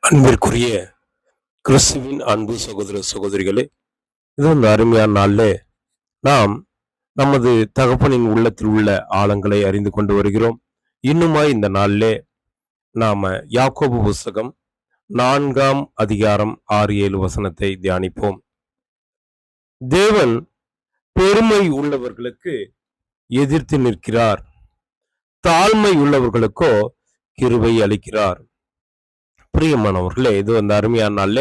அன்பிற்குரிய கிறிஸ்துவின் அன்பு சகோதர சகோதரிகளே, இது இந்த அருமையான நாள்ல நாம் நமது தகப்பனின் உள்ளத்தில் உள்ள ஆழங்களை அறிந்து கொண்டு வருகிறோம். இன்னுமாய் இந்த நாளிலே நாம யாக்கோபு புஸ்தகம் 4ஆம் அதிகாரம் 6-7 வசனத்தை தியானிப்போம். தேவன் பெருமை உள்ளவர்களுக்கு எதிர்த்து நிற்கிறார், தாழ்மை உள்ளவர்களுக்கோ கிருபை அளிக்கிறார். பிரியமானவர்களே, இது அந்த அருமையான நாள்ல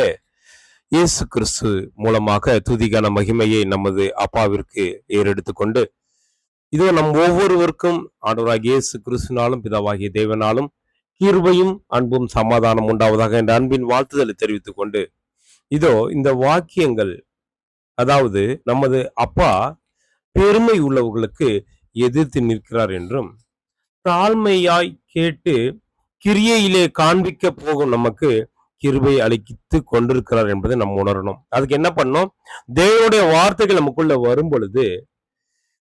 இயேசு கிறிஸ்து மூலமாக துதிக்கான மகிமையை நமது அப்பாவிற்கு ஏறெடுத்து கொண்டு இதோ நம் ஒவ்வொருவருக்கும் ஆண்டவராகிய இயேசு கிறிஸ்துனாலும் பிதாவாகிய தேவனாலும் கிருபையும் அன்பும் சமாதானம் உண்டாவதாக என்ற அன்பின் வாழ்த்துதலை தெரிவித்துக் கொண்டு இதோ இந்த வாக்கியங்கள், அதாவது நமது அப்பா பெருமை உள்ளவர்களுக்கு எதிர்த்து நிற்கிறார் என்றும், தாழ்மையாய் கேட்டு கிரியையிலே காண்பிக்க போகும் நமக்கு கிருபை அளித்து கொண்டிருக்கிறார் என்பதை நம்ம உணரணும். அதுக்கு என்ன பண்ணோம்? தேவனுடைய வார்த்தைகள் நமக்குள்ள வரும் பொழுது,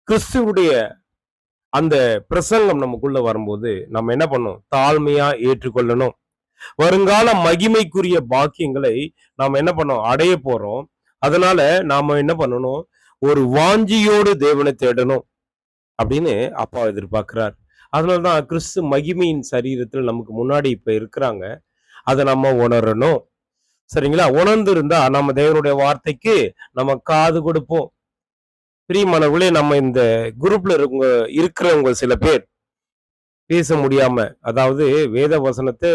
கிறிஸ்துவுடைய அந்த பிரசங்கம் நமக்குள்ள வரும்போது நம்ம என்ன பண்ணணும்? தாழ்மையா ஏற்றுக்கொள்ளணும். வருங்கால மகிமைக்குரிய பாக்கியங்களை நாம் என்ன பண்ணோம்? அடைய போறோம். அதனால நாம என்ன பண்ணணும்? ஒரு வாஞ்சியோடு தேவனை தேடணும் அப்படின்னு அப்பா எதிர்பார்க்கிறார். அதனால்தான் கிறிஸ்து மகிமையின் சரீரத்தில் நமக்கு முன்னாடி இப்ப இருக்கிறாங்க. அதை நம்ம உணரணும். சரிங்களா? உணர்ந்து இருந்தா நம்ம தேவனுடைய வார்த்தைக்கு நம்ம காது கொடுப்போம். பிரியமானவர்களே, நம்ம இந்த குரூப்ல இருக்கிறவங்க சில பேர் பேச முடியாம, அதாவது வேத வசனத்தை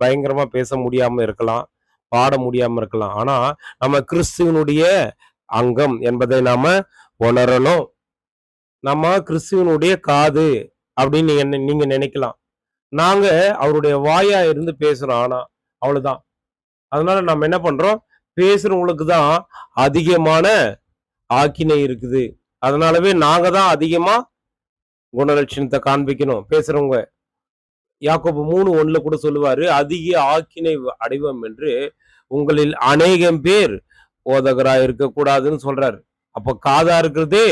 பயங்கரமா பேச முடியாம இருக்கலாம், பாட முடியாம இருக்கலாம். ஆனா நம்ம கிறிஸ்துவனுடைய அங்கம் என்பதை நாம உணரணும். நம்ம கிறிஸ்துவனுடைய காது அப்படின்னு நீங்க நினைக்கலாம். நாங்க அவருடைய வாயா இருந்து பேசுறோம், ஆனா அவ்வளவுதான். அதனால நம்ம என்ன பண்றோம்? பேசுறவங்களுக்கு தான் அதிகமான ஆக்கினை இருக்குது. அதனாலவே நாங்க தான் அதிகமா குணலட்சணத்தை காண்பிக்கணும். பேசுறவங்க யாக்கோபு 3:1 கூட சொல்லுவாரு, அதிக ஆக்கினை அடைவோம் என்று உங்களில் அநேகம் பேர் போதகராக இருக்கக்கூடாதுன்னு சொல்றாரு. அப்ப காதா இருக்கிறதே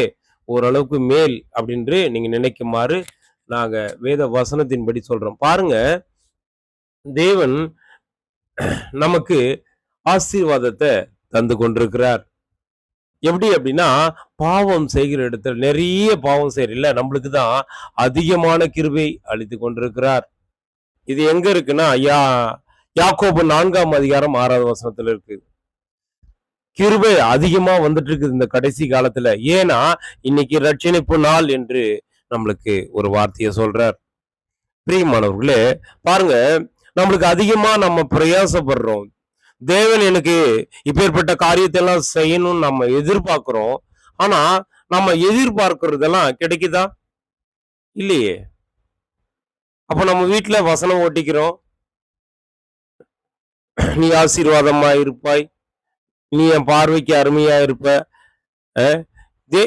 ஓரளவுக்கு மேல் அப்படின்னு நீங்க நினைக்குமாறு நாங்க வேத வசனத்தின்படி சொல்றோம். பாருங்க, தேவன் நமக்கு ஆசீர்வாதத்தை தந்து கொண்டிருக்கிறார். எப்படி அப்படின்னா, பாவம் செய்கிற இடத்துல நிறைய பாவம் செய்யறதில்ல, நம்மளுக்கு தான் அதிகமான கிருபை அளித்து கொண்டிருக்கிறார். இது எங்க இருக்குன்னா, யாக்கோபு 4ஆம் அதிகாரம் 6வது வசனத்துல இருக்கு. கிருபை அதிகமா வந்துட்டு இருக்குது இந்த கடைசி காலத்துல. ஏன்னா இன்னைக்கு ரட்சணிப்பு நாள் என்று நம்மளுக்கு ஒரு வார்த்தையை சொல்றார். பிரியமானவர்களே, பாருங்க, நம்மளுக்கு அதிகமா நம்ம பிரயாசப்படுறோம். தேவன் எனக்கு இப்பேற்பட்ட காரியத்தை எல்லாம் செய்யணும்னு நம்ம எதிர்பார்க்கிறோம். ஆனா நம்ம எதிர்பார்க்கறதெல்லாம் கிடைக்குதா? இல்லையே. அப்ப நம்ம வீட்டுல வசனம் ஓட்டிக்கிறோம், நீ ஆசீர்வாதமா இருப்பாய், நீ என் பார்வைக்கு அருமையா இருப்ப,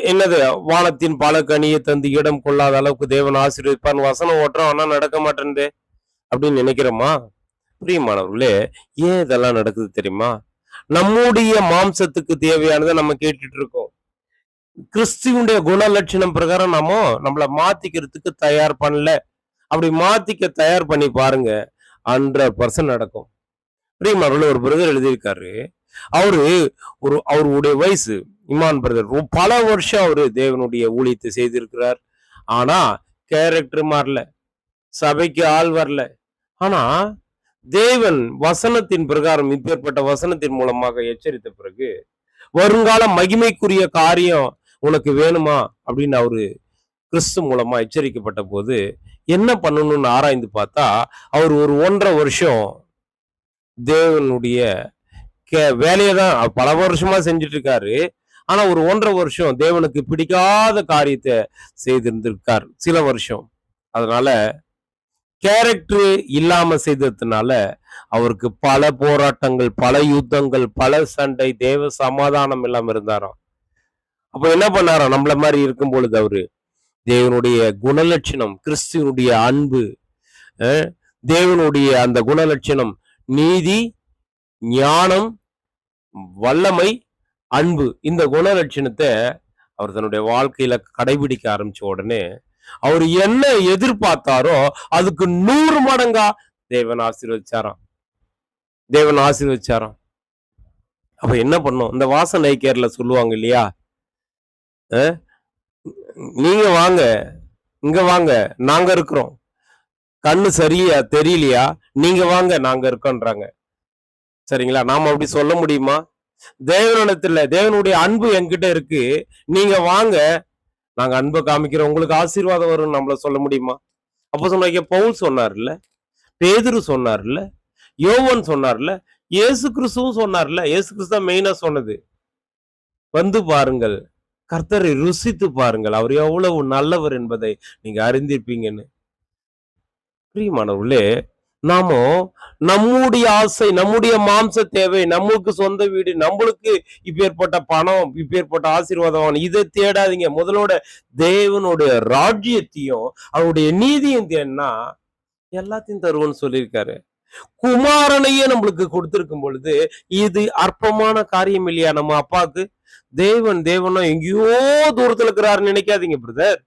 என்னது வானத்தின் பல கனியை தந்து இடம் கொள்ளாத அளவுக்கு தேவன் ஆசீர்வதிப்பான்னு வசனம் ஓட்டுறோம், ஆனா நடக்க மாட்டேன்தே அப்படின்னு நினைக்கிறோமா? பிரியமானவர்களே, ஏன் இதெல்லாம் நடக்குது தெரியுமா? நம்முடைய மாம்சத்துக்கு தேவையானதை நம்ம கேட்டுட்டு இருக்கோம். கிறிஸ்துவனுடைய குணலட்சணம் பிரகாரம் நம்மள மாத்திக்கிறதுக்கு தயார் பண்ணல. அப்படி மாத்திக்க தயார் பண்ணி பாருங்க, 100% நடக்கும். பிரியமானவர்களே, ஒரு பிரதர் எழுதியிருக்காரு. அவருடைய வயசு இமான் பிரதர், பல வருஷம் அவரு தேவனுடைய ஊழியத்தை செய்திருக்கிறார். ஆனா கேரக்டர் மாறல, சபைக்கு ஆள் வரல. ஆனா தேவன் வசனத்தின் பிரகாரம் இப்பேற்பட்ட வசனத்தின் மூலமாக எச்சரித்த பிறகு, வருங்கால மகிமைக்குரிய காரியம் உனக்கு வேணுமா அப்படின்னு அவரு கிறிஸ்து மூலமா எச்சரிக்கப்பட்ட போது என்ன பண்ணணும்னு ஆராய்ந்து பார்த்தா, அவர் ஒரு 1.5 வருஷம் தேவனுடைய வேலையை தான் பல வருஷமா செஞ்சுட்டு இருக்காரு. ஆனா ஒரு 1.5 வருஷம் தேவனுக்கு பிடிக்காத காரியத்தை செய்திருந்திருக்கார் சில வருஷம். அதனால கேரக்டர் இல்லாம செய்ததுனால அவருக்கு பல போராட்டங்கள், பல யுத்தங்கள், பல சண்டை, தேவ சமாதானம் இல்லாம இருந்தாராம். அப்ப என்ன பண்ணாராம்? நம்மள மாதிரி இருக்கும் பொழுது அவரு தேவனுடைய குணலட்சணம், கிறிஸ்துவனுடைய அன்பு, தேவனுடைய அந்த குணலட்சணம், நீதி, ஞானம், வல்லமை, அன்பு, இந்த குணலட்சணத்தை அவர் தன்னுடைய வாழ்க்கையில கடைபிடிக்க ஆரம்பிச்ச உடனே அவர் என்ன எதிர்பார்த்தாரோ அதுக்கு 100 மடங்கா தேவன் ஆசீர்வதிச்சாராம். தேவன் ஆசீர்வதிச்சாராம். அப்ப என்ன பண்ணும்? இந்த வாசனை கேர்ல சொல்லுவாங்க இல்லையா? அ நீங்க வாங்க, இங்க வாங்க, நாங்க இருக்கிறோம். கண்ணு சரியா தெரியலையா? நீங்க வாங்க, நாங்க இருக்கோன்றாங்க. சரிங்களா? நாம அப்படி சொல்ல முடியுமா? தேவனிடத்துல தேவனுடைய அன்பு என்கிட்ட இருக்கு. நீங்க வாங்க, நாங்க அன்ப காமிக்கிறோம். உங்களுக்கு ஆசீர்வாதம் வரும்னு நம்மள சொல்ல முடியுமா? அப்போஸ்தலனாகிய பவுல் சொன்னார்ல, பேதுரு சொன்னார்ல, யோவான் சொன்னார்ல, இயேசு கிறிஸ்துவும் சொன்னார்ல. இயேசு கிறிஸ்து தான் மெயினா சொன்னது. வந்து பாருங்கள். கர்த்தரை ருசித்து பாருங்கள். அவர் எவ்வளவு நல்லவர் என்பதை நீங்க அறிந்திருப்பீங்கன்னு. பிரியமானவர்களே, நாமோ நம்முடைய ஆசை, நம்முடைய மாம்ச தேவை, நமக்கு சொந்த வீடு, நம்மளுக்கு இப்பேற்பட்ட பணம், இப்பேற்பட்ட ஆசீர்வாதம், இதை தேடாதீங்க. முதலோட தேவனுடைய ராஜ்யத்தையும் அவருடைய நீதியும் தேடினா எல்லாத்தையும் தருவோம்னு சொல்லியிருக்காரு. குமாரனையே நம்மளுக்கு கொடுத்திருக்கும் பொழுது இது அற்பமான காரியம் இல்லையா நம்ம அப்பாவுக்கு? தேவனா எங்கேயோ தூரத்துல இருக்கிறாருன்னு நினைக்காதீங்க பிரதர்.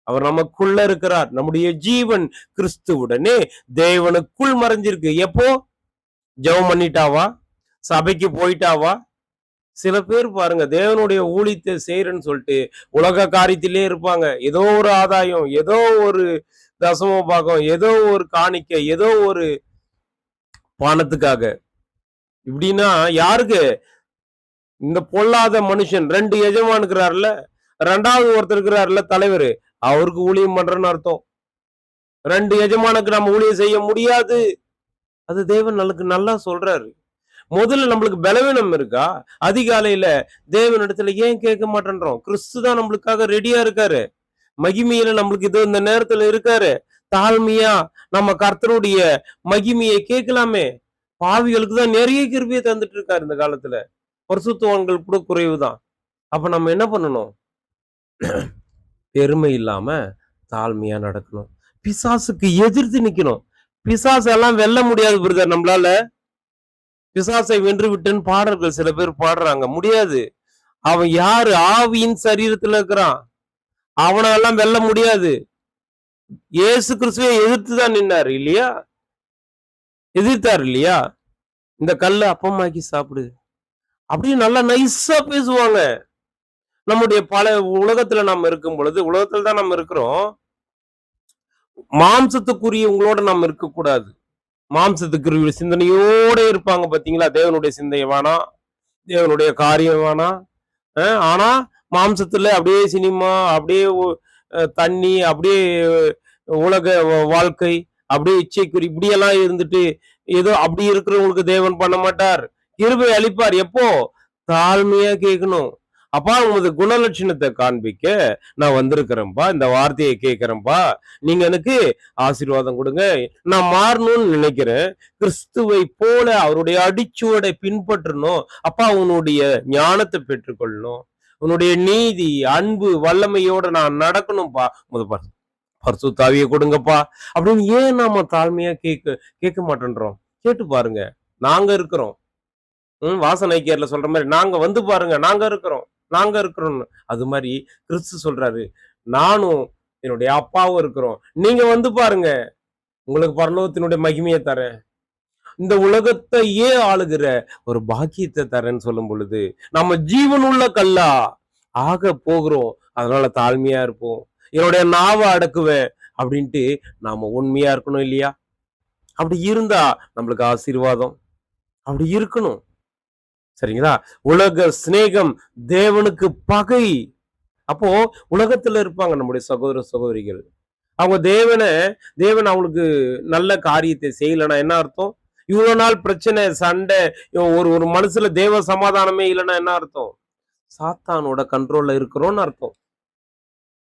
அவர் நமக்குள்ள இருக்கிறார். நம்முடைய ஜீவன் கிறிஸ்துவுடனே தேவனுக்குள் மறைஞ்சிருக்கு. எப்போ? ஜெபம் பண்ணிட்டாவா? சபைக்கு போயிட்டாவா? சில பேர் பாருங்க, தேவனுடைய ஊழியத்தை செய்யறேன்னு சொல்லிட்டு உலக காரியத்திலே இருப்பாங்க. ஏதோ ஒரு ஆதாயம், ஏதோ ஒரு தசம பாகம், ஏதோ ஒரு காணிக்கை, ஏதோ ஒரு பணத்துக்காக. இப்படின்னா யாருக்கு? இந்த பொல்லாத மனுஷன் 2 எஜமான் இருக்கிறார்ல, 2வது ஒருத்தர் இருக்கிறார்ல தலைவர், அவருக்கு ஊழியம் பண்றேன்னு அர்த்தம். 2 எஜமானுக்கு நம்ம ஊழியம் செய்ய முடியாது. அது தேவன் நமக்கு நல்லா சொல்றாரு. முதல்ல நம்மளுக்கு பலவீனம் இருக்கா? அதிகாலையில தேவனிடத்துல ஏன் கேட்க மாட்டேன்றோம்? கிறிஸ்து தான் நம்மளுக்காக ரெடியா இருக்காரு. மகிமையில நம்மளுக்கு இதோ இந்த நேரத்துல இருக்காரு. தாழ்மையா நம்ம கர்த்தருடைய மகிமையை கேட்கலாமே. பாவிகளுக்கு தான் நிறைய கிருபையை தந்துட்டு இருக்காரு இந்த காலத்துல. பரிசுத்தவான்கள் கூட குறைவுதான். அப்ப நம்ம என்ன பண்ணணும்? பெருமை இல்லாம தாழ்மையா நடக்கணும். பிசாசுக்கு எதிர்த்து நிக்கணும். பிசாசு எல்லாம் வெல்ல முடியாது பிரதர் நம்மளால. பிசாசை வென்று விட்டுன்னு பாடல்கள் சில பேர் பாடுறாங்க. முடியாது. அவன் யாரு? ஆவியின் சரீரத்துல இருக்கிறான். அவனெல்லாம் வெல்ல முடியாது. இயேசு கிறிஸ்துவை எதிர்த்து தான் நின்னாரு இல்லையா? எதிர்த்தார் இல்லையா? இந்த கல்லை அப்பமாக்கி சாப்பிடு அப்படின்னு நல்லா நைஸா பேசுவாங்க. நம்முடைய பல உலகத்துல நம்ம இருக்கும் பொழுது, உலகத்துல தான் நம்ம இருக்கிறோம். மாம்சத்துக்குரிய உங்களோட நம்ம இருக்கக்கூடாது. மாம்சத்துக்குரிய சிந்தனையோட இருப்பாங்க பாத்தீங்களா? தேவனுடைய சிந்தனை வேணாம், தேவனுடைய காரியம் வேணாம். ஆனா மாம்சத்துல அப்படியே சினிமா, அப்படியே தண்ணி, அப்படியே உலக வாழ்க்கை, அப்படியே இச்சைக்குறி, இப்படியெல்லாம் இருந்துட்டு ஏதோ அப்படி இருக்கிறவங்களுக்கு தேவன் பண்ண மாட்டார். கிருபை அளிப்பார். எப்போ? தாழ்மையா கேட்கணும். அப்பா உமது குணலட்சணத்தை காண்பிக்க நான் வந்திருக்கிறேன்ப்பா, இந்த வார்த்தையை கேட்கிறேன்ப்பா, நீங்க எனக்கு ஆசீர்வாதம் கொடுங்க, நான் மாறணும்னு நினைக்கிறேன், கிறிஸ்துவை போல அவருடைய அடிச்சுவடை பின்பற்றணும். அப்பா உன்னுடைய ஞானத்தை பெற்றுக்கொள்ளணும், உன்னுடைய நீதி அன்பு வல்லமையோட நான் நடக்கணும்ப்பா, பரிசுத்தாவியை கொடுங்கப்பா அப்படின்னு ஏன் நாம தாழ்மையா கேட்க மாட்டேன்றோம்? கேட்டு பாருங்க. நாங்க இருக்கிறோம். வாசனை கேர்ல சொல்ற மாதிரி நாங்க வந்து பாருங்க, நாங்க இருக்கிறோம், நாங்க இருக்கிறோம்னு. அது மாதிரி கிறிஸ்து சொல்றாரு, நானும் என்னுடைய அப்பாவும் இருக்கிறோம், நீங்க வந்து பாருங்க, உங்களுக்கு பரலோகத்தினுடைய மகிமையை தரேன், இந்த உலகத்தையே ஆளுகிற ஒரு பாக்கியத்தை தரேன்னு சொல்லும் பொழுது நம்ம ஜீவனுள்ள கல்லா ஆக போகிறோம். அதனால தாழ்மையா இருப்போம். என்னுடைய நாவை அடக்குவேன் அப்படின்ட்டு நாம உண்மையா இருக்கணும் இல்லையா? அப்படி இருந்தா நம்மளுக்கு ஆசீர்வாதம். அப்படி இருக்கணும். சரிங்களா? உலக சிநேகம் தேவனுக்கு பகை. அப்போ உலகத்துல இருப்பாங்க நம்முடைய சகோதர சகோதரிகள். அவங்க தேவன் அவங்களுக்கு நல்ல காரியத்தை செய்யலைன்னா என்ன அர்த்தம்? இவ்வளவு நாள் பிரச்சனை, சண்டை, ஒரு மனசுல தேவ சமாதானமே இல்லைன்னா என்ன அர்த்தம்? சாத்தானோட கண்ட்ரோல்ல இருக்கிறோம்னு அர்த்தம்.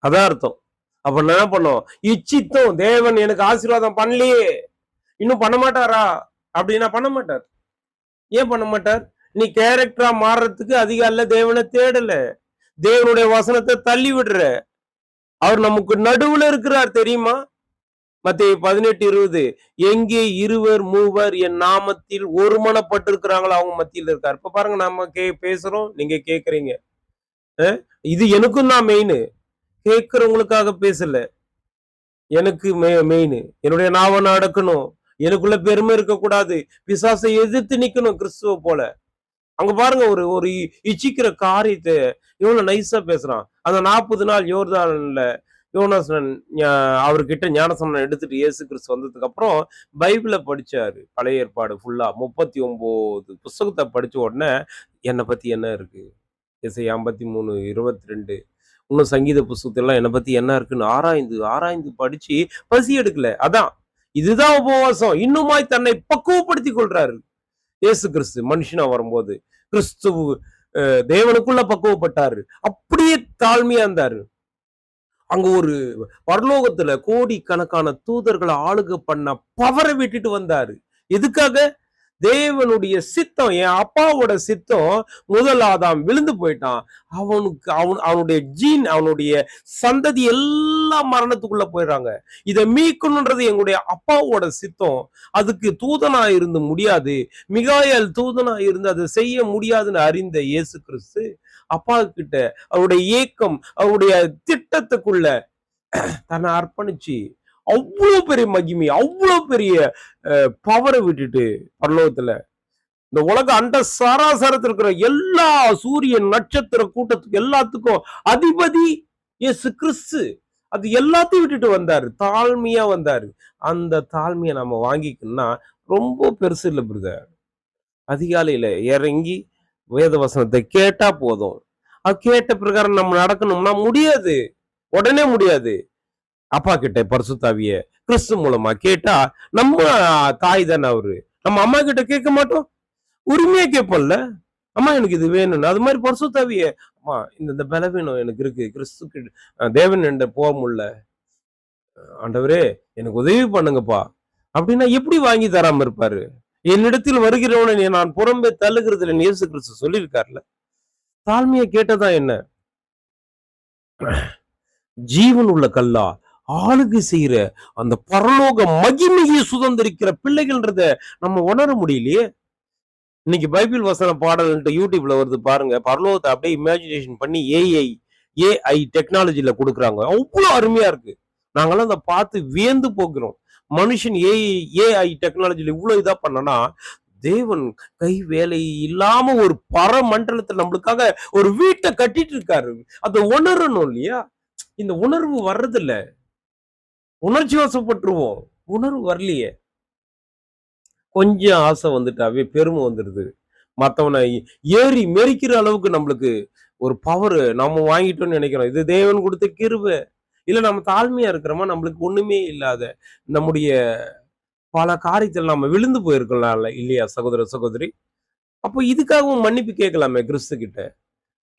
அதான் அர்த்தம். அப்ப என்ன பண்ணோம்? இச்சித்தம் தேவன் எனக்கு ஆசீர்வாதம் பண்ணலையே, இன்னும் பண்ண மாட்டாரா அப்படின்னா பண்ண மாட்டார். ஏன் பண்ண மாட்டார்? நீ கேரக்டரா மாறுறதுக்கு அதிகால தேவனை தேடல, தேவனுடைய வசனத்தை தள்ளி விடுற. அவர் நமக்கு நடுவுல இருக்கிறார் தெரியுமா? மத்தேயு 18:20 எங்கே 2 3 என் நாமத்தில் ஒருமனப்பட்டிருக்கிறாங்களோ அவங்க மத்தியில் இருக்கார். இப்ப பாருங்க, நம்ம பேசுறோம், நீங்க கேக்குறீங்க. இது எனக்கும் தான் மெயின். கேட்கிறவங்களுக்காக பேசல, எனக்கு மெயின். என்னுடைய நாவை அடக்கணும், எனக்குள்ள பெருமை இருக்கக்கூடாது. பிசாசை எதிர்த்து நிக்கணும் கிறிஸ்துவ போல. அங்க பாருங்க ஒரு ஒரு இச்சிக்கிற காரியத்தை எவ்வளவு நைஸா பேசுறான். அந்த 40 நாள் யோர்தான்ல யோனாசன் அவர்கிட்ட ஞானஸ்நானம் எடுத்துட்டு இயேசு கிறிஸ்து வந்ததுக்கு அப்புறம் பைபிளை படிச்சாரு. பழைய ஏற்பாடு ஃபுல்லா 39 புஸ்தகத்தை படிச்ச உடனே என்னை பத்தி என்ன இருக்கு, எசையா 53:22 இன்னும் சங்கீத புஸ்தகத்தெல்லாம் என்னை பத்தி என்ன இருக்குன்னு ஆராய்ந்து ஆராய்ந்து படிச்சு பசி எடுக்கல. அதான் இதுதான் உபவாசம். இன்னுமாய் தன்னை பக்குவப்படுத்தி கொள்றாரு இயேசு கிறிஸ்து மனுஷனா வரும்போது. கிறிஸ்துவ தேவனுக்குள்ள பக்குவப்பட்டாரு. அப்படியே தாழ்மையா இருந்தாரு. அங்க ஒரு பரலோகத்துல கோடி கணக்கான தூதர்களை ஆளுக பண்ண பவரை விட்டுட்டு வந்தாரு. எதுக்காக? தேவனுடைய சித்தம், என் அப்பாவோட சித்தம். முதல் ஆதாம் விழுந்து போயிட்டான். அவனுடைய ஜீன், அவனுடைய சந்ததி எல்லாம் மரணத்துக்குள்ள போயிடுறாங்க. இதை மீட்கணுன்றது எங்களுடைய அப்பாவோட சித்தம். அதுக்கு தூதனா இருந்து முடியாது. மிகாயல் தூதனா இருந்து அதை செய்ய முடியாதுன்னு அறிந்த இயேசு கிறிஸ்து அப்பா கிட்ட அவருடைய ஏக்கம், அவருடைய திட்டத்துக்குள்ள தன்னை அர்ப்பணிச்சு அவ்வளவு பெரிய மகிமை, அவ்வளவு பெரிய பவரை விட்டுட்டு பரலோகத்துல இந்த உலக அண்ட சராசரத்தில் இருக்கிற எல்லா சூரியன் நட்சத்திர கூட்டத்துக்கு எல்லாத்துக்கும் அதிபதி இயேசு கிறிஸ்து. அது எல்லாத்தையும் விட்டுட்டு வந்தாரு. தாழ்மையா வந்தாரு. அந்த தாழ்மையை நம்ம வாங்கிக்கணும்னா ரொம்ப பெருசு இல்லை பிரதர். அதிகாலையில இறங்கி வேத வசனத்தை கேட்டா போதும். அது கேட்ட பிரகாரம் நம்ம நடக்கணும்னா முடியாது, உடனே முடியாது. அப்பா கிட்ட பரிசுத்தாவிய கிறிஸ்து மூலமா கேட்டா நம்ம தாய் தானே அவரு. நம்ம அம்மா கிட்ட கேட்க மாட்டோம், உரிமையா கேட்போம்ல. அம்மா எனக்கு இது வேணும்னு. அது மாதிரி பரிசுத்தாவிய, அம்மா இந்த பலவீனம் எனக்கு இருக்கு, கிறிஸ்து தேவன் என்ற போக முடியல, ஆண்டவரே எனக்கு உதவி பண்ணுங்கப்பா அப்படின்னா எப்படி வாங்கி தராம இருப்பாரு? என்னிடத்தில் வருகிறவனை நான் புறம்பே தள்ளுகிறது இயேசு கிறிஸ்து சொல்லியிருக்காருல. தாழ்மையை கேட்டதா என்ன? ஜீவன் உள்ள கல்லா ஆளுகை செய்யற அந்த பரலோக மகிமையை சுதந்திரிக்கிற பிள்ளைகள்ன்றத நம்ம உணர முடியலையே. இன்னைக்கு பைபிள் வசன பாடல் யூடியூப்ல வருது பாருங்க. பரலோகத்தை அப்படியே இமேஜினேஷன் பண்ணி ஏஐ டெக்னாலஜில கொடுக்குறாங்க. அவ்வளவு அருமையா இருக்கு. நாங்கெல்லாம் அதை பார்த்து வியந்து போகிறோம். மனுஷன் ஏஐ டெக்னாலஜில இவ்வளவு இதா பண்ணனா, தேவன் கை வேலை இல்லாம ஒரு பரமண்டலத்துல நம்மளுக்காக ஒரு வீட்டை கட்டிட்டு இருக்காரு. அதை உணரணும் இல்லையா? இந்த உணர்வு வர்றது இல்ல. உணர்ச்சி வசப்பட்டுருவோம். உணர்வு வரலையே. கொஞ்சம் ஆசை வந்துட்டாவே பெருமை வந்துடுது. மத்தவனை ஏறி மெரிக்கிற அளவுக்கு நம்மளுக்கு ஒரு பவர் நம்ம வாங்கிட்டோம்னு நினைக்கிறோம். இது தேவன் கொடுத்த கிருபை. இல்ல நம்ம தாழ்மையா இருக்கிறோமா, நம்மளுக்கு ஒண்ணுமே இல்லாத நம்முடைய பல காரியத்தில் நம்ம விழுந்து போயிருக்கலாம் இல்லையா சகோதர சகோதரி? அப்போ இதுக்காகவும் மன்னிப்பு கேட்கலாமே கிறிஸ்து கிட்ட.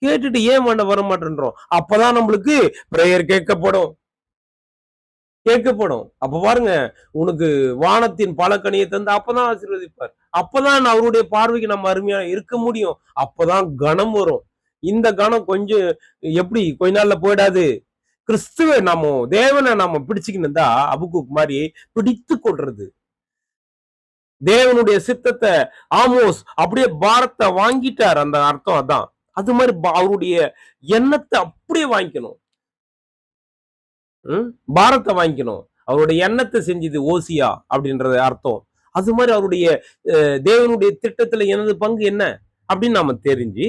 கேட்டுட்டு ஏன் வர மாட்டேன்றோம்? அப்பதான் நம்மளுக்கு பிரேயர் கேட்கப்படும். அப்ப பாருங்க, உனக்கு வானத்தின் பல கனியை தந்து அப்பதான் ஆசீர்வதிப்பார். அப்பதான் அவருடைய பார்வைக்கு நம்ம அருமையா இருக்க முடியும். அப்பதான் கனம் வரும். இந்த கனம் கொஞ்சம் எப்படி கொஞ்ச நாள்ல போயிடாது. கிறிஸ்துவ நாம தேவனை நாம பிடிச்சுக்கணும் தான் அபுக்குக் மாதிரி பிடித்து கொள்றது. தேவனுடைய சித்தத்தை ஆமோஸ் அப்படியே பாரத்தை வாங்கிட்டார். அந்த அர்த்தம் அதான். அது மாதிரி அவருடைய எண்ணத்தை அப்படியே வாங்கிக்கணும். பாரத்தை வாங்கிக்கணும். அவருடைய எண்ணத்தை செஞ்சது ஓசியா அப்படின்றது அர்த்தம். அது மாதிரி அவருடைய தேவனுடைய திட்டத்துல எனது பங்கு என்ன அப்படின்னு நாம தெரிஞ்சு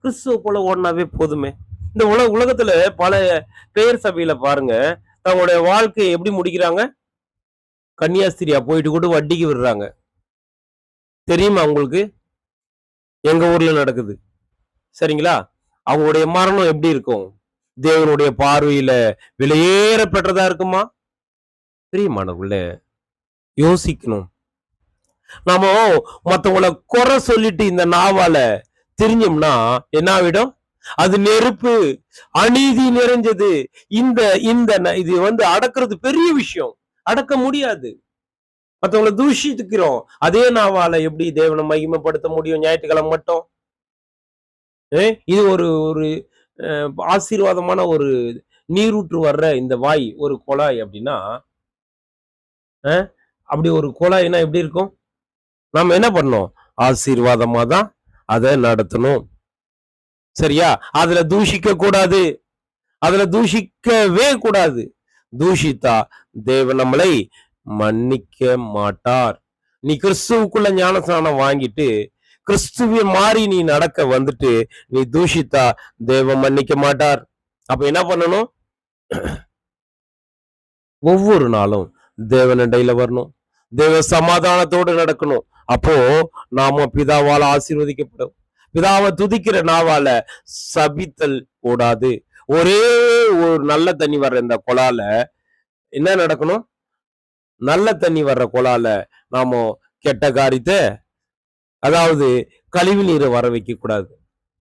கிறிஸ்துவ போல ஓடினாவே போதுமே. இந்த உலகத்துல பல பெயர் சபையில பாருங்க, தங்களுடைய வாழ்க்கையை எப்படி முடிக்கிறாங்க? கன்னியாஸ்திரியா போயிட்டு கூட வட்டிக்கு விடுறாங்க. தெரியுமா உங்களுக்கு? எங்க ஊர்ல நடக்குது. சரிங்களா? அவங்களுடைய மரணம் எப்படி இருக்கும்? தேவனுடைய பார்வையில விலையேற பெற்றதா இருக்குமா? பிரியமானவர்கள யோசிக்கணும். நாம மத்தவங்களை குறை சொல்லிட்டு இந்த நாவால தெரிஞ்சோம்னா என்ன ஆகிடும்? அது நெருப்பு, அநீதி நிறைஞ்சது. இது அடக்கிறது பெரிய விஷயம். அடக்க முடியாது. மத்தவங்களை தூஷித்துக்கிறோம். அதே நாவால எப்படி தேவனை மகிமைப்படுத்த முடியும்? ஞாயிற்றுக்கிழமை மட்டும் இது ஒரு ஆசீர்வாதமான ஒரு நீரூற்று வர்ற இந்த வாய் ஒரு குழாய் அப்படின்னா, அப்படி ஒரு குழாய்னா எப்படி இருக்கும்? நாம என்ன பண்ணோம்? ஆசீர்வாதமா தான் அதை நடத்தணும். சரியா? அதுல தூஷிக்க கூடாது. அதுல தூஷிக்கவே கூடாது. தூஷித்தா தேவன் நம்மளை மன்னிக்க மாட்டார். நீ கிறிஸ்துவுக்குள்ள ஞானஸ்நானம் வாங்கிட்டு கிறிஸ்துவை மாறி நீ நடக்க வந்துட்டு நீ தூஷித்தா தேவன் மன்னிக்க மாட்டார். அப்ப என்ன பண்ணணும்? ஒவ்வொரு நாளும் தேவனிடையில வரணும். தேவ சமாதானத்தோடு நடக்கணும். அப்போ நாம பிதாவால ஆசீர்வதிக்கப்படும். பிதாவை துதிக்கிற நாவால சபித்தல் கூடாது. ஒரே ஒரு நல்ல தண்ணி வர்ற இந்த குழால என்ன நடக்கணும்? நல்ல தண்ணி வர்ற குழால நாம கெட்ட காரியத்தை, அதாவது கழிவு நீரை வர வைக்க கூடாது.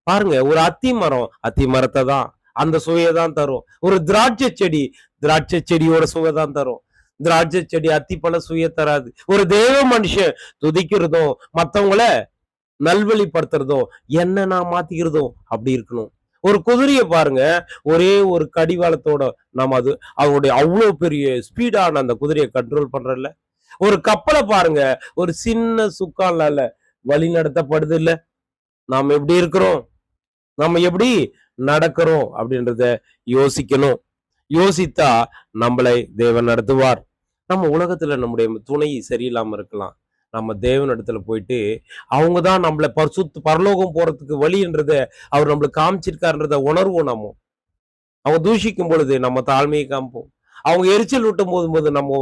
பாருங்க, ஒரு அத்தி மரத்தை தான் அந்த சுவையை தான் தரும். ஒரு திராட்சை செடியோட சுவை தான் தரும். திராட்சை செடி அத்திப்பழ சுவையை தராது. ஒரு தேவ மனுஷன் துதிக்கிறதும் மத்தவங்கள நல்வழிப்படுத்துறதும் என்ன நான் மாத்திக்கிறதும் அப்படி இருக்கணும். ஒரு குதிரையை பாருங்க, ஒரே ஒரு கடிவாளத்தோட நாம அவங்களுடைய அவ்வளவு பெரிய ஸ்பீடான அந்த குதிரையை கண்ட்ரோல் பண்றல. ஒரு கப்பலை பாருங்க, ஒரு சின்ன சுக்கால வழி நடத்தப்படுது இல்ல. நாம எப்படி இருக்கிறோம், நம்ம எப்படி நடக்கிறோம் அப்படின்றத யோசிக்கணும். யோசித்தா நம்மளை தேவன் நடத்துவார். நம்ம உலகத்துல நம்முடைய துணை சரியில்லாம இருக்கலாம். நம்ம தேவனிடத்துல போயிட்டு அவங்க தான் நம்மளை பரலோகம் போறதுக்கு வழின்றத அவர் நம்மளுக்கு காமிச்சிருக்காருன்றத உணர்வோம். அவங்க தூஷிக்கும் பொழுது நம்ம தாழ்மையை காமிப்போம். அவங்க எரிச்சல் ஊட்டும் போது நம்ம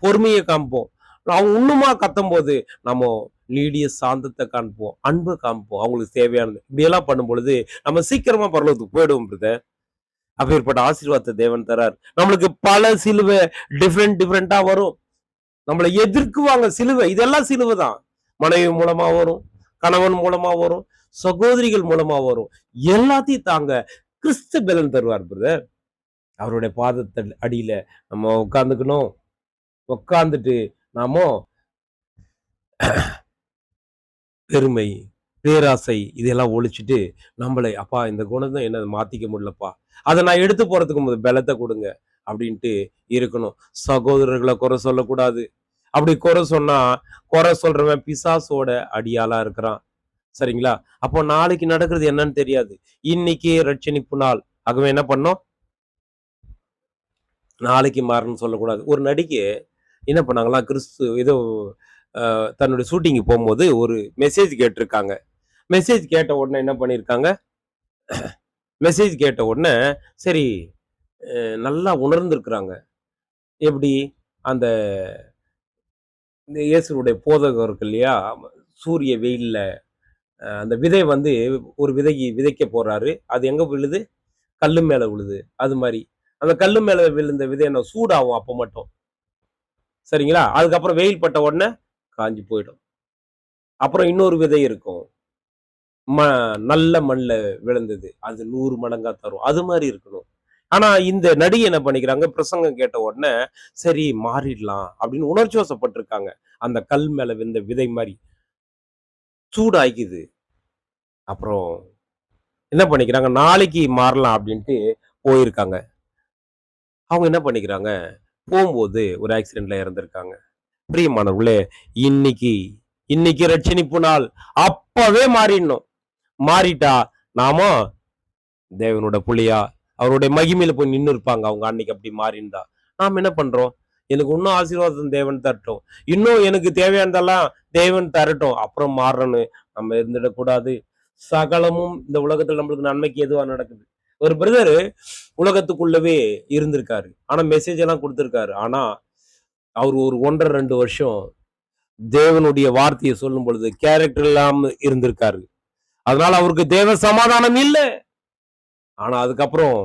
பொறுமையை காமிப்போம். அவங்க இன்னுமா கத்தும் போது நம்ம நீடிய சாந்தத்தை காண்போம், அன்பு காமிப்போம். அவங்களுக்கு தேவையானது இப்படியெல்லாம் பண்ணும் பொழுது நம்ம சீக்கிரமா பரலோகத்துக்கு போயிடுவோம் பிரதர். அப்பேற்பட்ட ஆசீர்வாதத்தை தேவன் தரார். நம்மளுக்கு பல சிலுவை டிஃப்ரெண்டா வரும். நம்மளை எதிர்க்குவாங்க சிலுவை. இதெல்லாம் சிலுவை தான். மனைவி மூலமா வரும், கணவன் மூலமா வரும், சகோதரிகள் மூலமா வரும். எல்லாத்தையும் தாங்க கிறிஸ்து பலன் தருவார் பிரதர். அவருடைய பாதத்தை அடியில நம்ம உட்கார்ந்துக்கணும். உட்கார்ந்துட்டு நாம பெருமை, பேராசை இதெல்லாம் ஒழிச்சிட்டு நம்மளை அப்பா இந்த குணத்தை என்ன மாத்திக்க முடியலப்பா, அதை நான் எடுத்து போறதுக்கு பலத்தை கொடுங்க அப்படின்ட்டு இருக்கணும். சகோதரர்களை குறை சொல்லக்கூடாது. அப்படி குறை சொன்னா குறை சொல்றவன் பிசாசோட அடியாளா இருக்கிறான். சரிங்களா? அப்போ நாளைக்கு நடக்கிறது என்னன்னு தெரியாது. இன்னைக்கு ரட்சணிப்பு நாள். ஆகவே என்ன பண்ணோம்? நாளைக்கு மாறணும்னு சொல்லக்கூடாது. ஒரு நடிகை என்ன பண்ணாங்களாம், கிறிஸ்து ஏதோ தன்னுடைய ஷூட்டிங்கு போகும்போது ஒரு மெசேஜ் கேட்டிருக்காங்க. மெசேஜ் கேட்ட உடனே என்ன பண்ணியிருக்காங்க, மெசேஜ் கேட்ட உடனே சரி நல்லா உணர்ந்திருக்கிறாங்க. எப்படி அந்த இயேசுடைய போதகம் இருக்கு இல்லையா, சூரிய வெயில்ல அந்த விதை வந்து ஒரு விதைக்க போறாரு. அது எங்க விழுது? கல்லு மேல விழுது. அது மாதிரி அந்த கல்லு மேல விழுந்த விதை என்ன சூடாகும் அப்ப மட்டும். சரிங்களா? அதுக்கப்புறம் வெயில் பட்ட உடனே காஞ்சி போயிடும். அப்புறம் இன்னொரு விதை இருக்கும், நல்ல மண்ல விழுந்தது, அது 100 மடங்கா தரும். அது மாதிரி இருக்கணும். ஆனா இந்த நடிகை என்ன பண்ணிக்கிறாங்க, பிரசங்கம் கேட்ட உடனே சரி மாறிடலாம் அப்படின்னு உணர்ச்சி வசப்பட்டிருக்காங்க. அந்த கல் மேல விழுந்த விதை மாதிரி சூடாகிக்குது. அப்புறம் என்ன பண்ணிக்கிறாங்க, நாளைக்கு மாறலாம் அப்படின்ட்டு போயிருக்காங்க. அவங்க என்ன பண்ணிக்கிறாங்க, போகும்போது ஒரு ஆக்சிடென்ட்ல இறந்திருக்காங்க. பிரியமானவர்களே, இன்னைக்கு ரட்சணிப்பு நாள். அப்பவே மாறிடணும். மாறிட்டா நாம தேவனோட புள்ளியா அவருடைய மகிமையில போய் நின்று இருப்பாங்க. அவங்க அன்னைக்கு அப்படி மாறிண்டா நாம் என்ன பண்றோம், எனக்கு இன்னும் ஆசீர்வாதம் தேவன் தரட்டும், இன்னும் எனக்கு தேவையானதெல்லாம் தேவன் தரட்டும், அப்புறம் மாறணும்னு நம்ம இருந்துடக்கூடாது. சகலமும் இந்த உலகத்துல நம்மளுக்கு நன்மைக்கு எதுவா நடக்குது. ஒரு பிரதரு உலகத்துக்குள்ளவே இருந்திருக்காரு, ஆனா மெசேஜ் எல்லாம் கொடுத்திருக்காரு. ஆனா அவர் ஒரு 1.5-2 வருஷம் தேவனுடைய வார்த்தையை சொல்லும் பொழுது கேரக்டர் இல்லாம இருந்திருக்காரு. அதனால அவருக்கு தேவ சமாதானம் இல்லை. ஆனா அதுக்கப்புறம்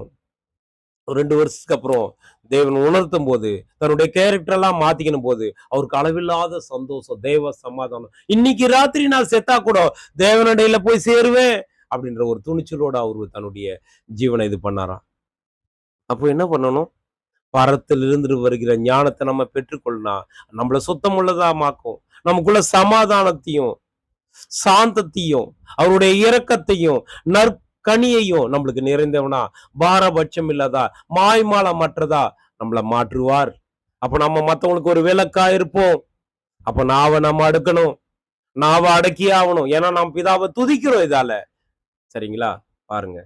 2 வருஷத்துக்கு அப்புறம் தேவன் உணர்த்தும் போது தன்னுடைய கேரக்டர் எல்லாம் மாத்திக்கணும் போது அவருக்கு அளவில்லாத சந்தோஷம், தேவ சமாதானம். இன்னைக்கு ராத்திரி நான் செத்தா கூட தேவனடையில போய் சேருவேன் அப்படின்ற ஒரு துணிச்சலோட அவரு தன்னுடைய ஜீவனை இது பண்ணாராம். அப்போ என்ன பண்ணணும், பரத்தில் இருந்து வருகிற ஞானத்தை நம்ம பெற்றுக்கொள்ளலாம். நம்மள சுத்தம் உள்ளதாமாக்கும். நமக்குள்ள சமாதானத்தையும் சாந்தத்தையும் அவருடைய இரக்கத்தையும் நற்கனியையும் நம்மளுக்கு நிறைந்தவனா, பாரபட்சம் இல்லாதா, மாய்மாலமற்றதா நம்மள மாற்றுவார். அப்ப நம்ம மத்தவங்களுக்கு ஒரு விளக்கா இருப்போம். அப்ப நாவை நம்ம அடுக்கணும், நாவை அடக்கியே ஆகணும். ஏன்னா நாம் பிதாவை துதிக்கிறோம் இதால. சரிங்களா? பாருங்க,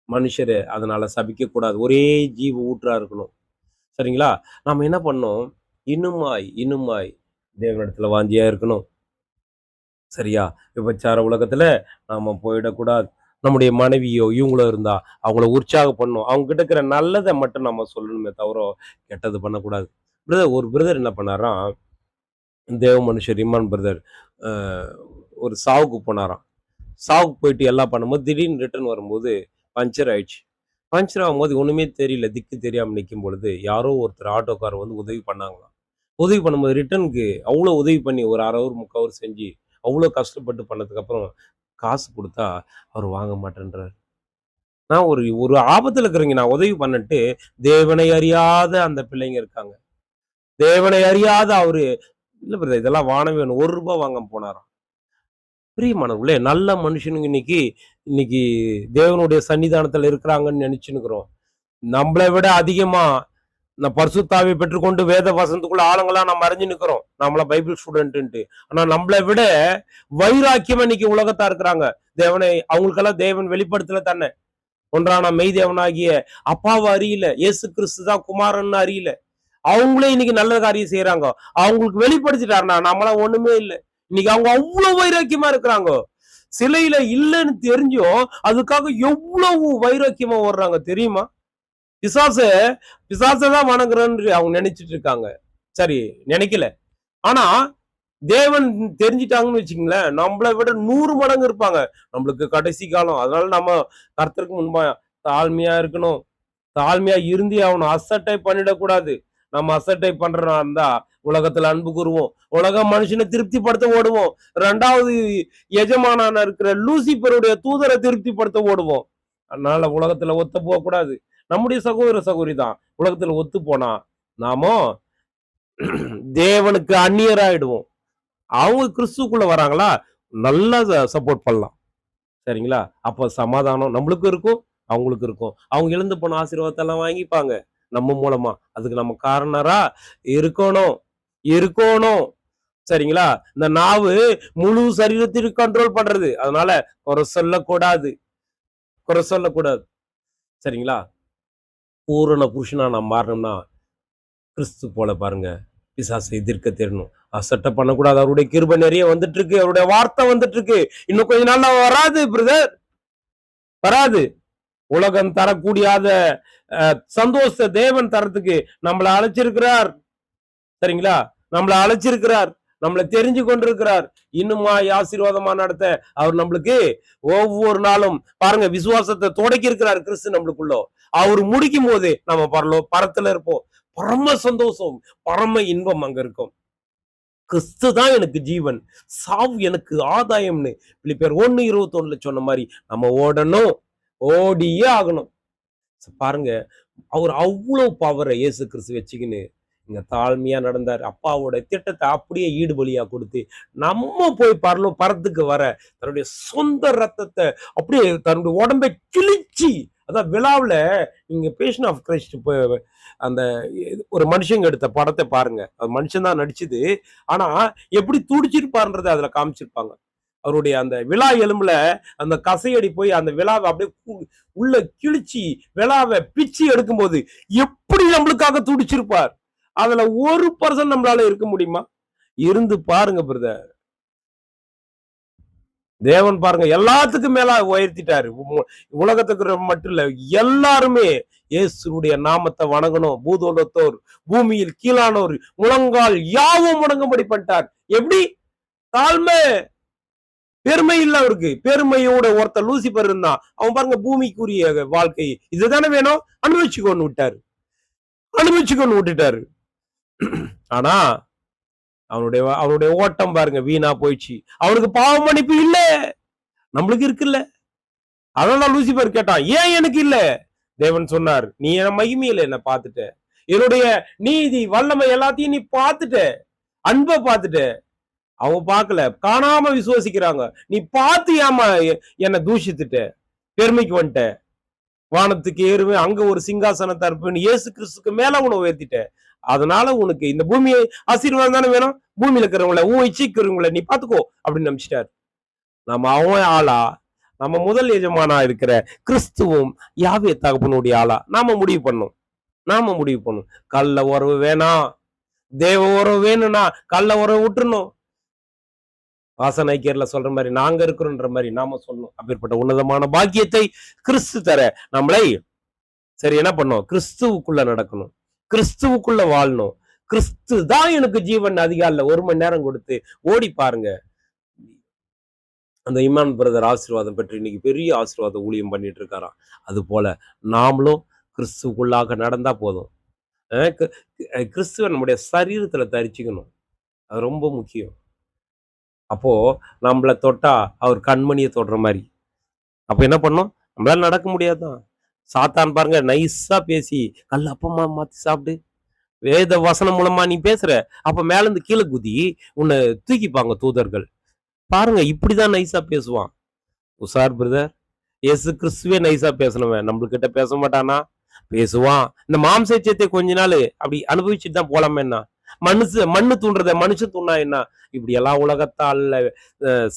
மனுஷரு அதனால சபிக்க கூடாது. ஒரே ஜீவ ஊற்றா இருக்கணும். சரிங்களா? நாம என்ன பண்ணோம், இன்னுமாய் இன்னுமாய் தேவனிடத்துல வாஞ்சியா இருக்கணும். சரியா? விபச்சார உலகத்துல நாம போயிடக்கூடாது. நம்முடைய மனைவியோ இவங்களோ இருந்தா அவங்கள உற்சாகம் பண்ணணும். அவங்க கிட்ட இருக்கிற நல்லதை மட்டும் நம்ம சொல்லணுமே தவிர கெட்டது பண்ணக்கூடாது. ஒரு பிரதர் என்ன பண்ணாராம், தேவ மனுஷர் இமான் பிரதர் ஒரு சாவுக்கு போனாராம். சாவுக்கு போயிட்டு எல்லாம் பண்ணும்போது திடீர்னு ரிட்டர்ன் வரும்போது பஞ்சர் ஆயிடுச்சு. பஞ்சர் ஆகும்போது ஒண்ணுமே தெரியல. திக்கு தெரியாம நிற்கும் பொழுது யாரோ ஒருத்தர் ஆட்டோக்காரர் வந்து உதவி பண்ணாங்களாம். உதவி பண்ணும்போது ரிட்டர்னுக்கு அவ்வளோ உதவி பண்ணி ஒரு 1/2 ஹவர் 3/4 ஹவர் செஞ்சு அவ்வளோ கஷ்டப்பட்டு பண்ணதுக்கு அப்புறம் காசு கொடுத்தா அவர் வாங்க மாட்டேன்றாரு. நான் ஒரு ஒரு ஆபத்துல இருக்கிறேங்க. நான் உதவி பண்ணட்டு தேவனை அறியாத அந்த பிள்ளைங்க இருக்காங்க. தேவனை அறியாத அவரு இல்ல பிரதர் இதெல்லாம் வானவே வேணும். ரூ. 1 வாங்காம போனாராம். பிரியமானவர்களே, நல்ல மனுஷனுங்க இன்னைக்கு இன்னைக்கு தேவனுடைய சன்னிதானத்துல இருக்கிறாங்கன்னு நினைச்சுன்னுக்கிறோம். நம்மள விட அதிகமா பரிசுத்த ஆவியை பெற்றுக்கொண்டு வேத வசனத்துக்குள்ள ஆழங்களா நம்ம அறிஞ்சு நிக்கிறோம். நம்மள பைபிள் ஸ்டூடெண்ட்ன்ட்டு. ஆனா நம்மள விட வைராக்கியமா இன்னைக்கு உலகத்தா இருக்கிறாங்க. தேவனை அவங்களுக்கெல்லாம் தேவன் வெளிப்படுத்தல தானே. ஒன்றான மெய் தேவனாகிய அப்பாவை அறியல. இயேசு கிறிஸ்து தான் குமாரன்னு அறியல. அவங்களே இன்னைக்கு நல்ல காரியம் செய்யறாங்க. அவங்களுக்கு வெளிப்படுத்திட்டாருன்னா நம்மளாம் ஒண்ணுமே இல்லை. இன்னைக்கு அவங்க அவ்வளவு வைராக்கியமா இருக்கிறாங்க. சிலையில இல்லைன்னு தெரிஞ்சும் அதுக்காக எவ்வளவு வைராக்கியமா ஓடுறாங்க தெரியுமா? பிசாச பிசாசதான் வணங்குறன்னு அவங்க நினைச்சிட்டு இருக்காங்க. சரி, நினைக்கல. ஆனா தேவன் தெரிஞ்சிட்டாங்கன்னு வச்சுக்கங்களேன், நம்மளை விட 100 மடங்கு இருப்பாங்க. நம்மளுக்கு கடைசி காலம். அதனால நம்ம கர்த்தருக்கு முன்பா தாழ்மையா இருக்கணும். தாழ்மையா இருந்தே ஆகணும். அசட்டை பண்ணிடக்கூடாது. நம்ம அசட்டை பண்றதா இருந்தா உலகத்துல அன்பு கூறுவோம். உலக மனுஷனை திருப்திப்படுத்த ஓடுவோம். 2வது எஜமானான இருக்கிற லூசிபருடைய தூதரை திருப்திப்படுத்த ஓடுவோம். அதனால உலகத்துல ஒத்து போக கூடாது. நம்முடைய சகோதர சகோதரி தான் உலகத்துல ஒத்து போனா நாமோ தேவனுக்கு அந்நியராயிடுவோம். அவங்க கிறிஸ்துக்குள்ள வராங்களா, நல்லா சப்போர்ட் பண்ணலாம். சரிங்களா? அப்ப சமாதானம் நம்மளுக்கும் இருக்கும், அவங்களுக்கும் இருக்கும். அவங்க இழந்து போன ஆசீர்வாதத்தெல்லாம் வாங்கிப்பாங்க நம்ம மூலமா. அதுக்கு நம்ம காரணரா இருக்கணும் இருக்கணும். சரிங்களா? இந்த நாவு முழு சரீரத்திற்கு கண்ட்ரோல் பண்றது. அதனால குறை சொல்லக்கூடாது, குறை சொல்லக்கூடாது. சரிங்களா? பூரண புருஷனா நாம் மாறணும்னா கிறிஸ்து போல பாருங்க பிசாசை எதிர்க்க தெரியணும். அசட்டை பண்ணக்கூடாது. அவருடைய கிருபை நிறைய வந்துட்டு இருக்கு. அவருடைய வார்த்தை வந்துட்டு இருக்கு. இன்னும் கொஞ்ச நாள்ல வராது பிரதர், வராது. உலகம் தரக்கூடியாத சந்தோஷ தேவன் தரத்துக்கு நம்மளை அழைச்சிருக்கிறார். சரிங்களா? நம்மளை அழைச்சிருக்கிறார். நம்மளை தெரிஞ்சு கொண்டிருக்கிறார். இன்னுமா ஆசீர்வாதமா நடத்த அவர் நம்மளுக்கு ஒவ்வொரு நாளும் பாருங்க விசுவாசத்தை தொடக்கி இருக்கிறார் கிறிஸ்து நம்மளுக்குள்ள. அவர் முடிக்கும் போது நம்ம பரத்துல இருப்போம். பரம சந்தோஷம், பரம இன்பம் அங்க இருக்கும். கிறிஸ்து தான் எனக்கு ஜீவன், சாவு எனக்கு ஆதாயம்னு பிலிப்பியர் 1:21 சொன்ன மாதிரி நம்ம ஓடணும், ஓடியே ஆகணும். பாருங்க, அவர் அவ்வளவு பவரை இயேசு கிறிஸ்து வச்சுக்கின்னு இங்க தாழ்மையா நடந்தார். அப்பாவோட திட்டத்தை அப்படியே ஈடுபலியா கொடுத்து நம்ம போய் பரத்துக்கு வர தன்னுடைய சொந்த ரத்தத்தை அப்படியே தன்னுடைய உடம்பை கிழிச்சு, அதான் விழாவில் நீங்க பேஷன் ஆஃப் கிரைஸ்ட் அந்த ஒரு மனுஷங்க எடுத்த படத்தை பாருங்க. அது மனுஷன் தான் நடிச்சது. ஆனா எப்படி துடிச்சிருப்பாருன்றதை அதுல காமிச்சிருப்பாங்க. அவருடைய அந்த விழா எலும்புல அந்த கசையடி போய் அந்த விழாவை அப்படியே உள்ள கிழிச்சு விழாவை பிச்சு எடுக்கும் போது எப்படி நம்மளுக்காக துடிச்சிருப்பார். அதுல 1% நம்மளால இருக்க முடியுமா? இருந்து பாருங்க பிரதர். தேவன் பாருங்க எல்லாத்துக்கும் மேல உயர்த்திட்டாரு. உலகத்துக்கு மட்டும் இல்ல, எல்லாருமே இயேசுடைய நாமத்தை வணங்கணும். பூதோலத்தோர், பூமியில் கீழானோர், முழங்கால் யாவும் முடங்கும்படி பண்ணிட்டார். எப்படி? தாழ்மை, பெருமை இல்ல அவருக்கு. பெருமையோட ஒருத்தர் லூசிபர் இருந்தான். அவன் பாருங்க பூமிக்குரிய வாழ்க்கை இதுதானே வேணும், அனுபவிச்சுக்கொண்டு விட்டாரு, அனுபவிச்சுக்கொண்டு விட்டுட்டாரு. ஆனா அவனுடைய ஓட்டம் பாருங்க வீணா போயிடுச்சு. அவனுக்கு பாவ மன்னிப்பு இல்ல, நம்மளுக்கு இருக்குல்ல. அதனால லூசிபர் கேட்டான், ஏன் எனக்கு இல்ல? தேவன் சொன்னார், நீ என் மகிமையில என்ன பார்த்துட்ட, என்னுடைய நீதி வல்லமை எல்லாத்தையும் நீ பார்த்துட்ட, அன்பை பார்த்துட்ட. அவங்க பார்க்கல, காணாம விசுவாசிக்கிறாங்க. நீ பார்த்து ஏமா என்ன தூஷித்துட்ட, பெருமைக்கு வந்துட்ட, வானத்துக்கு ஏறுவேன், அங்க ஒரு சிங்காசனத்தை இருப்பேன், இயேசு கிறிஸ்துக்கு மேல உன்னை உயர்த்திட்ட. அதனால உனக்கு இந்த பூமியை ஆசீர்வாதம் தானே வேணும், பூமியில இருக்கிறவங்கள உன் இச்சிக்கிறவங்கள நீ பாத்துக்கோ அப்படின்னு நினைச்சிட்டாரு. நம்ம அவன் ஆளா, நம்ம முதல் எஜமானா இருக்கிற கிறிஸ்துவும் யாவே தகப்பனுடைய ஆளா நாம முடிவு பண்ணும். கள்ள உறவு வேணாம், தேவ உறவு வேணும்னா கள்ள உறவு விட்டுறணும். வாசன் ஐக்கியர்ல சொல்ற மாதிரி நாங்க இருக்கிறோன்ற மாதிரி நாம சொல்லணும். அப்பேற்பட்ட உன்னதமான பாக்கியத்தை கிறிஸ்து தர நம்மளை சரி என்ன பண்ணும்? கிறிஸ்துவுக்குள்ள நடக்கணும், கிறிஸ்துவுக்குள்ள வாழணும். கிறிஸ்து தான் எனக்கு ஜீவன். அதிகாலைல 1 மணி நேரம் கொடுத்து ஓடி பாருங்க. அந்த இமான் பிரதர் ஆசீர்வாதம் பெற்று இன்னைக்கு பெரிய ஆசீர்வாதம் ஊழியம் பண்ணிட்டு இருக்காராம். அது போல நாமளும் கிறிஸ்துவுக்குள்ளாக நடந்தா போதும். கிறிஸ்துவ நம்முடைய சரீரத்துல தரிச்சுக்கணும். அது ரொம்ப முக்கியம். அப்போ நம்மள தொட்டா அவர் கண்மணியை தொடுற மாதிரி. அப்ப என்ன பண்ணும்? நம்மளால நடக்க முடியாதுதான். சாத்தான் பாருங்க நைஸா பேசி கல்ல அப்பமா மாத்தி சாப்பிடு, வேத வசனம் மூலமா நீ பேசுற, அப்ப மேல இருந்து கீழே குதி உன்னை தூக்கிப்பாங்க தூதர்கள். பாருங்க இப்படிதான் நைஸா பேசுவான். உசார் பிரதர், இயேசு கிறிஸ்துவே நைஸா பேசணுவன் நம்மளுக்கிட்ட பேச மாட்டானா? பேசுவான். இந்த மாம்சத்தை கொஞ்ச நாள் அப்படி அனுபவிச்சுட்டு தான் போலாமேன்னா, மண்ணு தூண்டுறத மனுஷன் தூண்டா என்ன? இப்படி எல்லாம் உலகத்தால்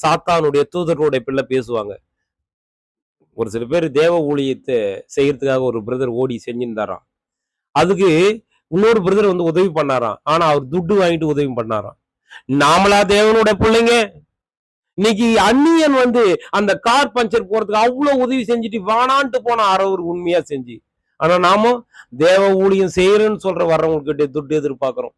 சாத்தானுடைய தூதர்களுடைய பிள்ளை பேசுவாங்க. ஒரு சில பேர் தேவ ஊழியத்தை செய்யறதுக்காக ஒரு பிரதர் ஓடி செஞ்சிருந்தாராம். அதுக்கு இன்னொரு பிரதர் வந்து உதவி பண்ணாராம். ஆனா அவர் துட்டு வாங்கிட்டு உதவி பண்ணாராம். நாமளா தேவனோட பிள்ளைங்க? இன்னைக்கு அந்நியன் வந்து அந்த கார் பஞ்சர் போறதுக்கு அவ்வளவு உதவி செஞ்சுட்டு வானான்ட்டு போன அவர் உண்மையா செஞ்சு. ஆனா நாம தேவ ஊழியம் செய்யறேன்னு சொல்ற வர்றவங்க கிட்ட துட்டு எதிர்பார்க்கிறோம்.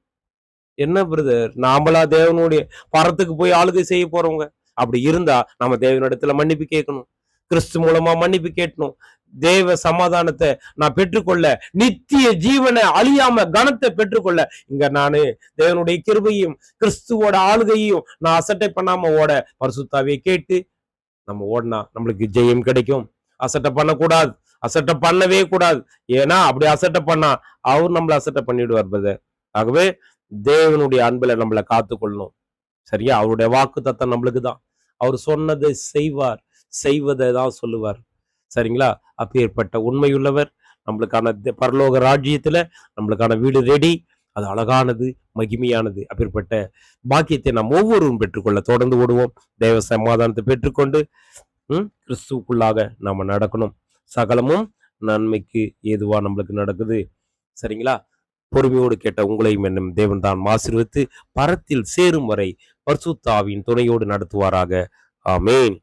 என்ன பிரதர், நாமளா தேவனுடைய பரத்துக்கு போய் ஆளுகை செய்ய போறவங்க? அப்படி இருந்தா நம்ம தேவனிடத்துல மன்னிப்பு கேட்கணும். கிறிஸ்து மூலமா மன்னிப்பு கேட்கணும். தேவ சமாதானத்தை நான் பெற்றுக்கொள்ள, நித்திய ஜீவனை அழியாம கனத்தை பெற்றுக்கொள்ள இங்க நானு தேவனுடைய கிருபையும் கிறிஸ்துவோட ஆளுகையும் நான் அசட்டை பண்ணாம ஓட பரிசுத்தாவே கேட்டு நம்ம ஓடினா நம்மளுக்கு ஜெயம் கிடைக்கும். அசட்டை பண்ணக்கூடாது, அசட்டை பண்ணவே கூடாது. ஏன்னா அப்படி அசட்டை பண்ணா அவர் நம்மள அசட்டை பண்ணிடுவார் பிரதர். ஆகவே தேவனுடைய அன்புல நம்மளை காத்துக்கொள்ளணும். சரியா? அவருடைய வாக்கு தத்தம் நம்மளுக்கு தான். அவர் சொன்னதை செய்வார், செய்வதை தான் சொல்லுவார். சரிங்களா? அப்பேற்பட்ட உண்மையுள்ளவர். நம்மளுக்கான பரலோக ராஜ்யத்துல நம்மளுக்கான வீடு ரெடி. அது அழகானது, மகிமையானது. அப்பேற்பட்ட பாக்கியத்தை நாம் ஒவ்வொருவரும் பெற்றுக்கொள்ள தொடர்ந்து ஓடுவோம். தேவ சமாதானத்தை பெற்றுக்கொண்டு கிறிஸ்துவுக்குள்ளாக நாம நடக்கணும். சகலமும் நன்மைக்கு ஏதுவா நம்மளுக்கு நடக்குது. சரிங்களா? பொறுமையோடு கேட்ட உங்களையும் என்னும் தேவன் தான் ஆசீர்வதித்து பரத்தில் சேரும் வரை பரிசுத்த ஆவியின் துணையோடு நடத்துவாராக. ஆமேன்.